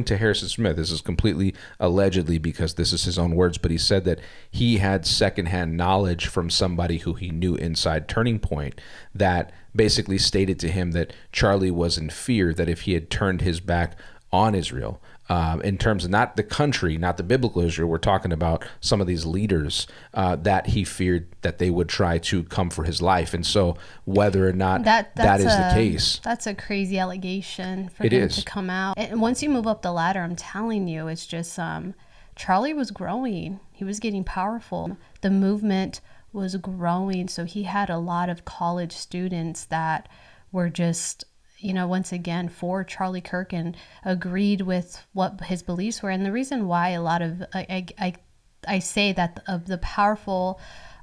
To Harrison Smith, this is completely allegedly because this is his own words, but he said that he had secondhand knowledge from somebody who he knew inside Turning Point that basically stated to him that Charlie was in fear that if he had turned his back on Israel, in terms of not the country, not the biblical Israel, we're talking about some of these leaders that he feared that they would try to come for his life. And so whether or not that is the case. That's a crazy allegation for him to come out. And once you move up the ladder, I'm telling you, it's just Charlie was growing. He was getting powerful. The movement was growing. So he had a lot of college students that were just, once again, for Charlie Kirk and agreed with what his beliefs were. And the reason why a lot of, I say that of the powerful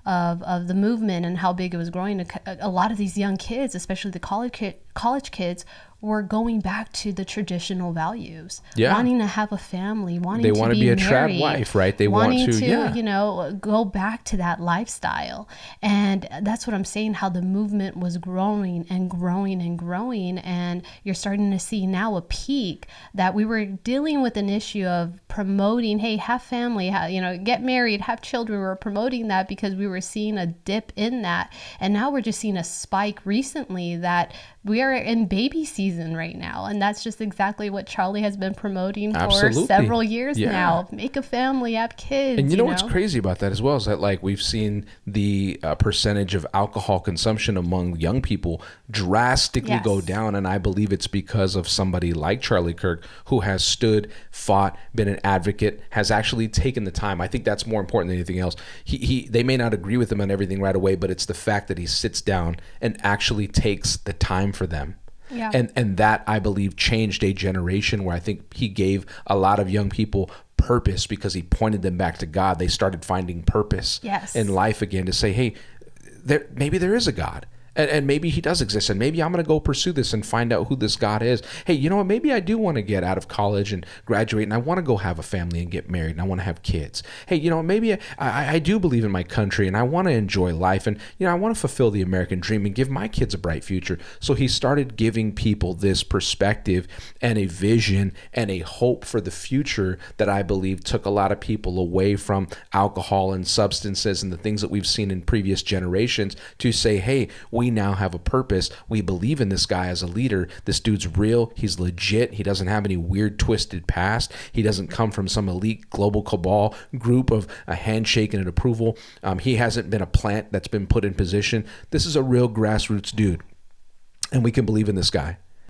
of the movement and how big it was growing, a lot of these young kids, especially the college kids, were going back to the traditional values, wanting to have a family, wanting to be a married, trad wife, right? They wanting want to go back to that lifestyle. And that's what I'm saying, how the movement was growing and growing and growing. And you're starting to see now a peak that we were dealing with an issue of promoting, hey, have family, get married, have children. We were promoting that because we were seeing a dip in that. And now we're just seeing a spike recently that we are in baby season right now. And that's just exactly what Charlie has been promoting for several years now. Make a family, have kids. And you know what's crazy about that as well is that we've seen the percentage of alcohol consumption among young people drastically go down. And I believe it's because of somebody like Charlie Kirk who has stood, fought, been an advocate, has actually taken the time. I think that's more important than anything else. They may not agree with him on everything right away, but it's the fact that he sits down and actually takes the time for them. Yeah. And that, I believe, changed a generation where I think he gave a lot of young people purpose because he pointed them back to God. They started finding purpose in life again to say, hey, maybe there is a God. And maybe he does exist, and maybe I'm going to go pursue this and find out who this God is. Hey, you know what? Maybe I do want to get out of college and graduate, and I want to go have a family and get married, and I want to have kids. Hey, you know, maybe I do believe in my country, and I want to enjoy life, and I want to fulfill the American dream and give my kids a bright future. So he started giving people this perspective and a vision and a hope for the future that I believe took a lot of people away from alcohol and substances and the things that we've seen in previous generations to say, hey, we now have a purpose. We believe in this guy as a leader. This dude's real. He's legit. He doesn't have any weird, twisted past. He doesn't come from some elite global cabal group of a handshake and an approval. He hasn't been a plant that's been put in position. This is a real grassroots dude. And we can believe in this guy.